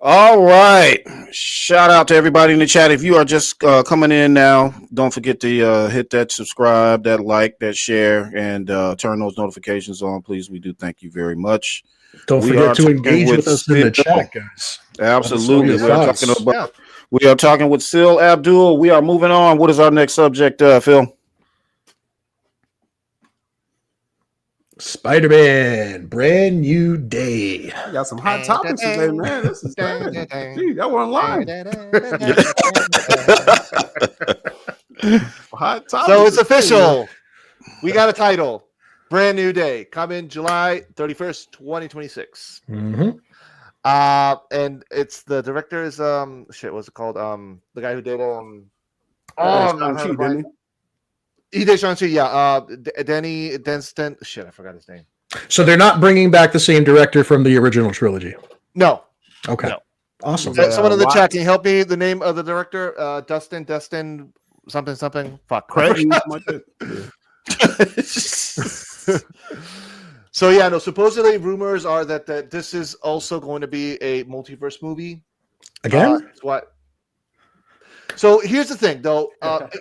All right. Shout out to everybody in the chat. If you are just coming in now, don't forget to hit that subscribe, that like, that share, and turn those notifications on, please. We do thank you very much. Don't We forget are to engage talking with us in the chat, guys. Absolutely. Let us know your thoughts. We are talking with Syl Abdul. We are moving on. What is our next subject, Phil? SpiderMan, brand new day. We got some hot topics today, man. This is crazy. Gee, that one live. Hot topics. So it's official. We got a title. Brand new day. Coming July 31st, 2026. Mm-hmm. And it's the director is what's it called? The guy who did Shang-Chi, didn't he? He did Shang-Chi, yeah. Danny Denston. Shit, I forgot his name. So they're not bringing back the same director from the original trilogy. No. Okay. No. Awesome. Someone in the chat, can you help me? The name of the director? Dustin, something. Fuck. Craig. So yeah, no. Supposedly, rumors are that this is also going to be a multiverse movie. Again? What? So here's the thing, though.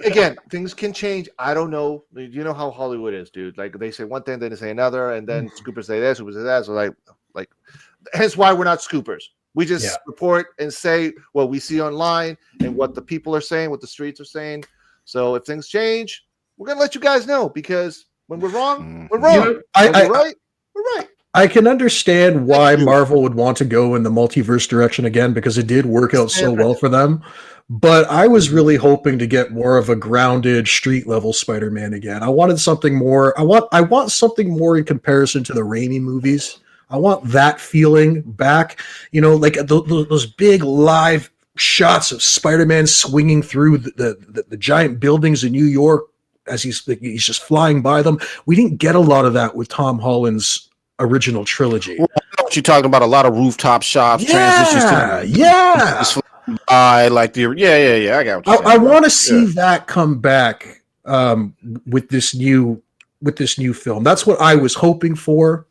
Again, things can change. I don't know. You know how Hollywood is, dude. Like they say one thing, then they say another, and then scoopers say this, scoopers say that. So like, hence why we're not scoopers. We just report and say what we see online and what the people are saying, what the streets are saying. So if things change, we're gonna let you guys know, because when we're wrong, we're wrong. You know, we're right. We're right. I can understand why Marvel would want to go in the multiverse direction again, because it did work out so well for them. But I was really hoping to get more of a grounded street level Spider-Man again. I wanted something more. I want something more in comparison to the Raimi movies. I want that feeling back. You know, like those big live shots of Spider-Man swinging through the giant buildings in New York as he's just flying by them. We didn't get a lot of that with Tom Holland's original trilogy. Well, I know what you're talking about. A lot of rooftop shots, transitions to I got what I want to see that come back with this new film. That's what I was hoping for.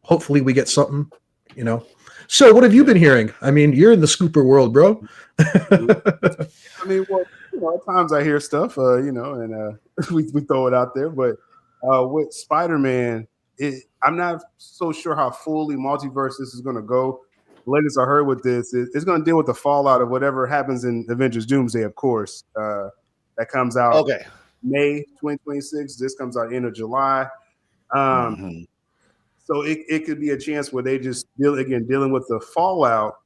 Hopefully we get something, you know. So what have you been hearing? I mean, you're in the scooper world, bro. I mean, well, at times I hear stuff, and we throw it out there. But with Spider-Man, I'm not so sure how fully multiverse this is going to go. The latest I heard with this is it's going to deal with the fallout of whatever happens in Avengers Doomsday, of course. That comes out May 2026. This comes out end of July. So it could be a chance where they just dealing with the fallout,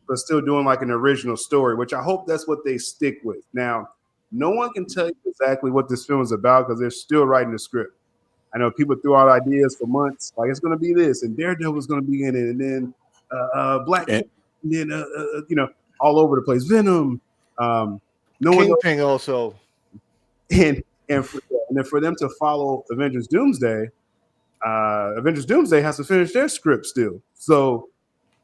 but still doing like an original story, which I hope that's what they stick with. Now, no one can tell you exactly what this film is about because they're still writing the script. I know people threw out ideas for months, like it's going to be this, and Daredevil's going to be in it, and then Black, and then all over the place. Venom, Kingpin also, and then for them to follow Avengers Doomsday has to finish their script still, so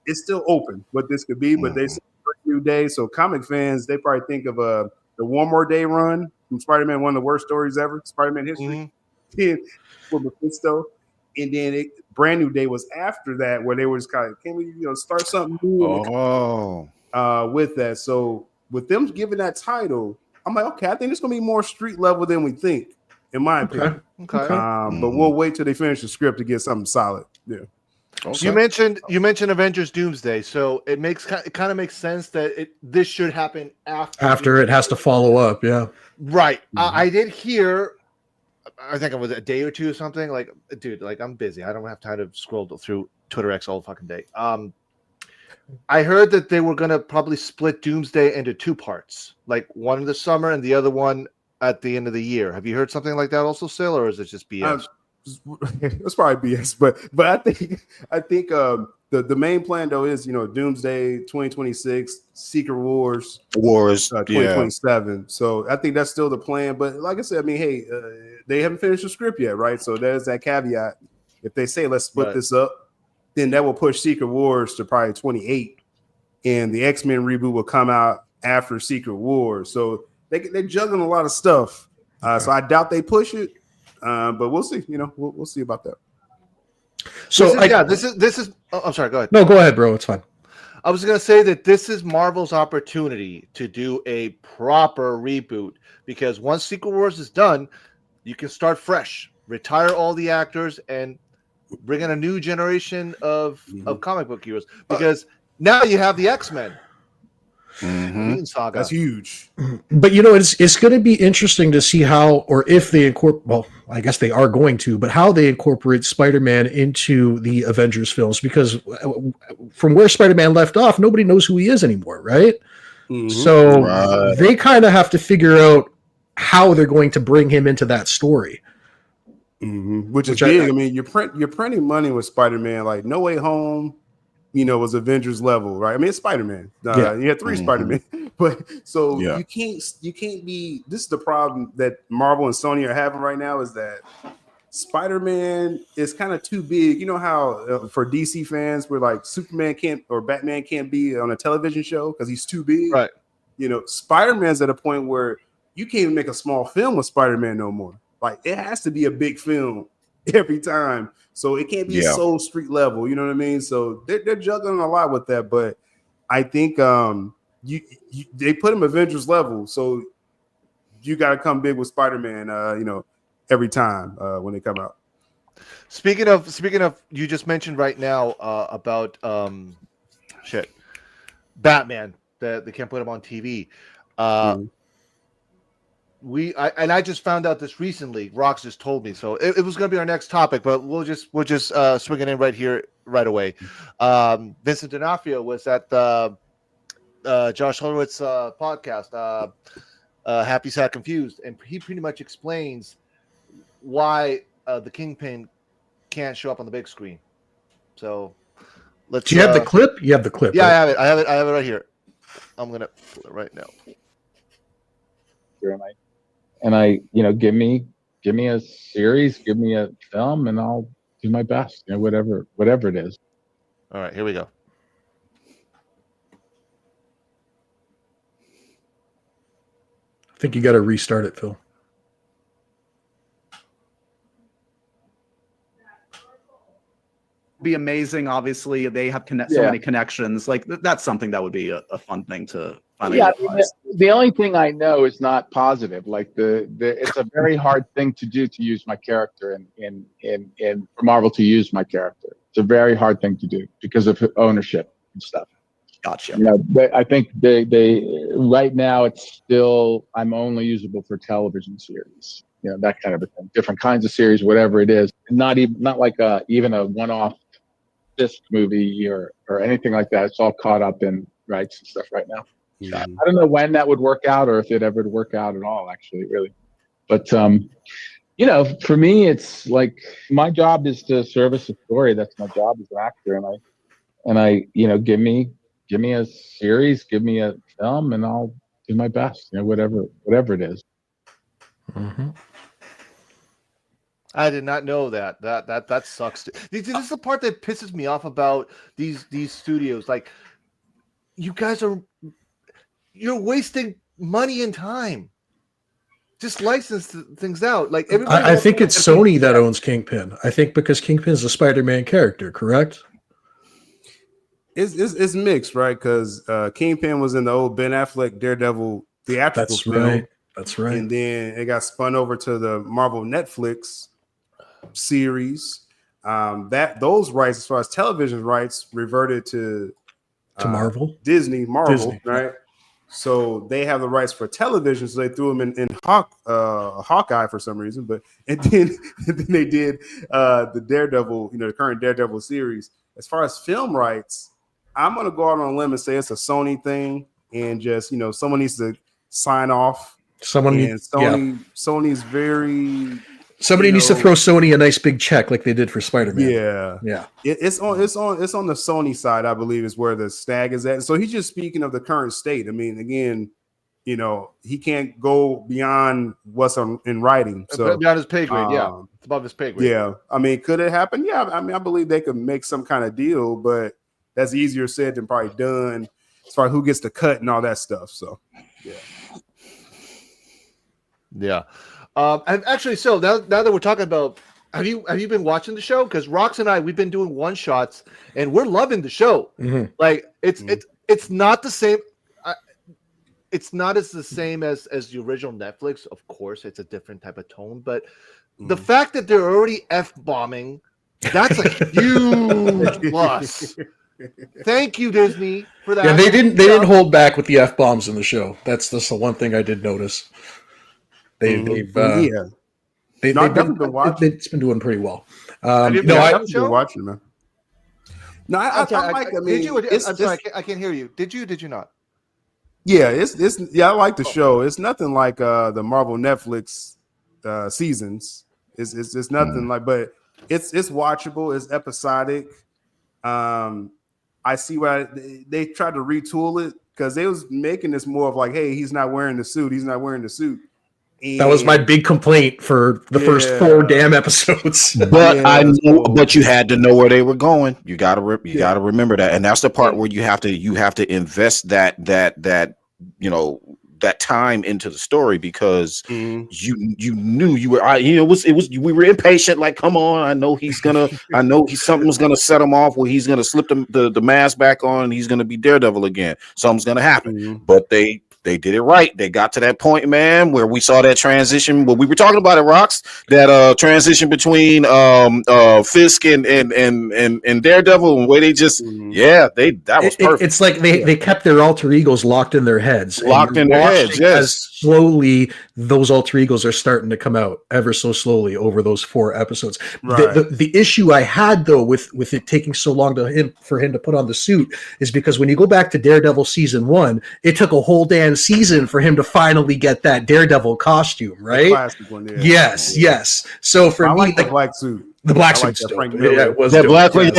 it's still open what this could be. But they say new day, so comic fans they probably think of the One More Day run from Spider-Man, one of the worst stories ever, Spider-Man history. For Mephisto, and then Brand New Day was after that, where they were just kind of, can we start something new with that. So with them giving that title, I'm like, okay, I think it's gonna be more street level than we think, in my opinion. Okay. But we'll wait till they finish the script to get something solid. Yeah. Okay. You mentioned Avengers Doomsday, so it kind of makes sense that this should happen after it has to follow up. Yeah. Right. I did hear. I think it was a day or two or something. Like, dude, like I'm busy. I don't have time to scroll through Twitter X all fucking day. I heard that they were gonna probably split Doomsday into two parts, like one in the summer and the other one at the end of the year. Have you heard something like that also, Syl, or is it just BS? It's probably BS, but I think the main plan though is Doomsday 2026, Secret Wars 2027. Yeah. So I think that's still the plan. But like I said, I mean, hey, they haven't finished the script yet, right? So there's that caveat. If they say let's split this up, then that will push Secret Wars to probably 28, and the X-Men reboot will come out after Secret Wars. So they're juggling a lot of stuff. So I doubt they push it. But we'll see. We'll see about that. So this is. Oh, I'm sorry. Go ahead. No, go ahead, bro. It's fine. I was going to say that this is Marvel's opportunity to do a proper reboot, because once Secret Wars is done, you can start fresh, retire all the actors, and bring in a new generation of comic book heroes. Because now you have the X-Men. Saga. That's huge. But it's going to be interesting to see how, or if they incorporate. Well, I guess they are going to, but how they incorporate Spider-Man into the Avengers films, because from where Spider-Man left off, nobody knows who he is anymore, right? So they kind of have to figure out how they're going to bring him into that story, which is big. I mean, you're printing money with Spider-Man. Like No Way Home, was Avengers level, right? I mean, it's Spider-Man. You had 3 Spider-Man, but so you can't be. This is the problem that Marvel and Sony are having right now, is that Spider-Man is kind of too big. You know how for DC fans, where like Superman can't or Batman can't be on a television show because he's too big, right? Spider-Man's at a point where you can't even make a small film with Spider-Man no more. Like, it has to be a big film every time. So it can't be so street level, you know what I mean? So they're juggling a lot with that, but I think they put him Avengers level, so you got to come big with Spider-Man, every time when they come out. Speaking of, you just mentioned right now about Batman, that they can't put him on TV. I just found out this recently. Rox just told me, so it was going to be our next topic, but we'll just swing it in right here right away. Vincent D'Onofrio was at the Josh Horowitz podcast, Happy Sad Confused, and he pretty much explains why the Kingpin can't show up on the big screen. So let's. Do you have the clip? You have the clip. Yeah, right? I have it right here. I'm gonna pull it right now. And I, give me a series, give me a film, and I'll do my best, whatever it is. All right, here we go. I think you got to restart it, Phil. Be amazing. Obviously, they have so many connections. Like that's something that would be a fun thing to finally realize. The only thing I know is not positive. Like it's a very hard thing to do, to use my character in for Marvel to use my character. It's a very hard thing to do because of ownership and stuff. Gotcha. I think they right now it's still, I'm only usable for television series. That kind of a thing. Different kinds of series, whatever it is. Not like even a one-off disc movie or anything like that. It's all caught up in rights and stuff right now. I don't know when that would work out, or if it ever would work out at all, actually, really. But for me, it's like my job is to service a story. That's my job as an actor, and I give me a series, give me a film, and I'll do my best. Whatever it is. Mm-hmm. I did not know that. That sucks. This is the part that pisses me off about these studios. Like, you guys you're wasting money and time. Just license things out. Like everybody. I think it's Sony that owns Kingpin. I think because Kingpin's a Spider-Man character, correct? It's mixed, right? Because Kingpin was in the old Ben Affleck Daredevil theatrical film. That's right. And then it got spun over to the Marvel Netflix series. Those rights, as far as television rights, reverted to Marvel, Disney, right? So they have the rights for television, so they threw them in Hawkeye for some reason. And then they did the Daredevil, the current Daredevil series. As far as film rights, I'm gonna go out on a limb and say it's a Sony thing, and just someone needs to sign off. Sony's very. Somebody needs to throw Sony a nice big check like they did for Spider-Man. Yeah. It's on the Sony side, I believe, is where the snag is at. So he's just speaking of the current state. I mean, again, he can't go beyond what's in writing. So beyond his pay grade, it's above his pay grade. Yeah, I mean, could it happen? Yeah, I mean, I believe they could make some kind of deal, but that's easier said than probably done as far as who gets the cut and all that stuff. So yeah. And actually, so now that we're talking about have you been watching the show? Because Rox and I, we've been doing one shots, and we're loving the show. Like it's not the same. It's not as the same as the original Netflix. Of course, it's a different type of tone, but the fact that they're already F-bombing, that's a huge plus. Thank you, Disney, for that. Yeah, they didn't hold back with the F-bombs in the show. That's the one thing I did notice. It's been doing pretty well. I've been watching, man. No, I can't hear you. Did you not? Yeah, I like the show. It's nothing like the Marvel Netflix seasons. It's nothing like, but it's watchable. It's episodic. I see why they tried to retool it because they was making this more of like, hey, he's not wearing the suit. He's not wearing the suit. And that was my big complaint for the first 4 damn episodes. But you had to know where they were going. You gotta remember that, and that's the part where you have to invest that that time into the story because you knew you were we were impatient. Like, come on, I know something's gonna set him off where he's gonna slip the mask back on and he's gonna be Daredevil again. Something's gonna happen, but they did it right. They got to that point, man, where we saw that transition. Well, we were talking about it, Rox. That transition between Fisk and Daredevil, and where they just that was perfect. It's like they kept their alter egos locked in their heads. Yes. As slowly those alter egos are starting to come out ever so slowly over those 4 episodes. Right. The issue I had though with it taking so long for him to put on the suit is because when you go back to Daredevil season 1, it took a whole damn season for him to finally get that Daredevil costume, right? The classic one, yeah. Yes. So for me, the black suit. The black suit's dope. That black one,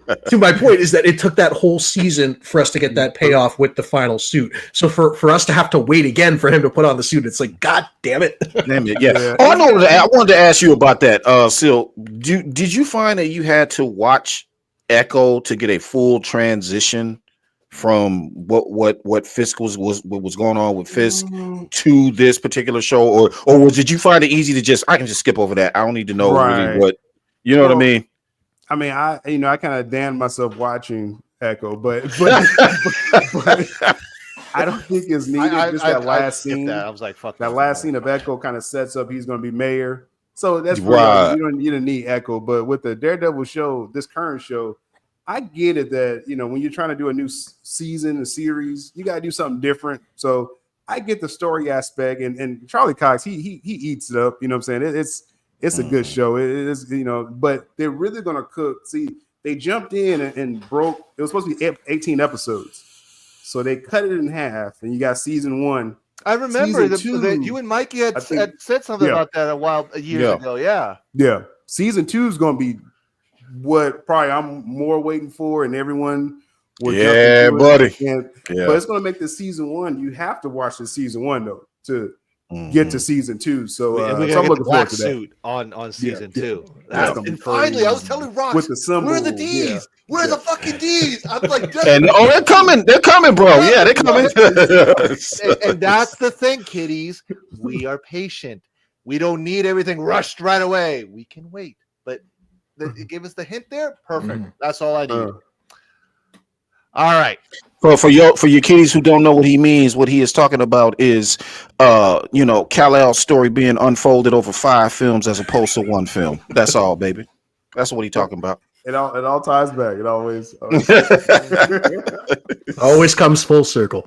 But to my point is that it took that whole season for us to get that payoff with the final suit. So for us to have to wait again for him to put on the suit, it's like, God damn it. Yeah. Oh, I wanted to ask you about that, Syl. Did you find that you had to watch Echo to get a full transition from what Fisk was going on with Fisk to this particular show, or did you find it easy to I can just skip over that? I don't need to know really what what I mean. I kind of damned myself watching Echo, but I don't think it's needed. That last scene. I was like, fuck that last scene of Echo kind of sets up he's going to be mayor. So that's right. You don't need Echo, but with the Daredevil show, this current show, I get it that, when you're trying to do a new season, a series, you got to do something different. So I get the story aspect, and Charlie Cox, he eats it up. You know what I'm saying? It's a good show. It is, but they're really going to cook. See, they jumped in and broke. It was supposed to be 18 episodes. So they cut it in half, and you got season 1. I remember that you and Mikey had said something about that a year ago. Yeah. Season 2 is going to be what probably I'm more waiting for, and everyone will buddy. But it's going to make the season 1. You have to watch the season 1 though to get to season 2. So we're I'm looking forward to that. On season 2. And finally, I was telling Rox, with the symbol, where are the D's? Yeah. Where are the fucking D's? I'm like, they're coming, bro. Yeah, they're coming. and that's the thing, kiddies. We are patient. We don't need everything rushed right away. We can wait, but. It gave us the hint there. Perfect. That's all I need. All right. For your kiddies who don't know what he means, what he is talking about is, Kal-El's story being unfolded over 5 films as opposed to 1 film. That's all, baby. That's what he's talking about. It all ties back. It always always comes full circle.